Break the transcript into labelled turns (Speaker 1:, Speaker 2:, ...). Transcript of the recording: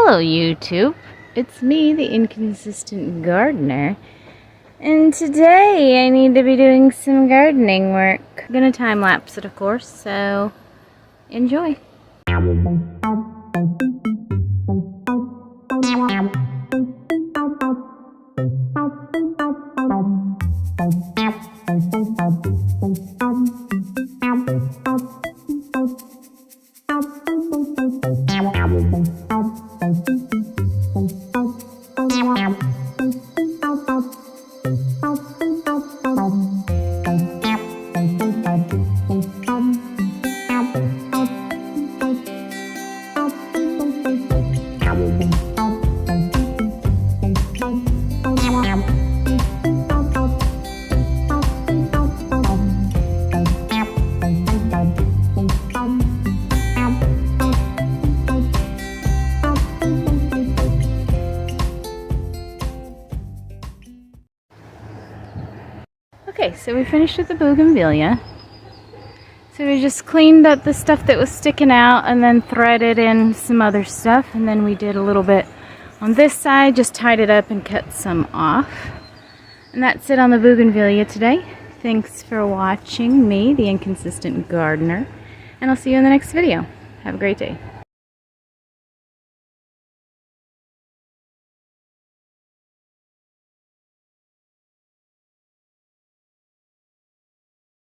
Speaker 1: Hello YouTube, it's me, the inconsistent gardener, and today I need to be doing some gardening work. I'm gonna time lapse it, of course, so enjoy. Okay, so we finished with the bougainvillea. So we just cleaned up the stuff that was sticking out and then threaded in some other stuff. And then we did a little bit on this side, just tied it up and cut some off. And that's it on the bougainvillea today. Thanks for watching me, the inconsistent gardener. And I'll see you in the next video. Have a great day.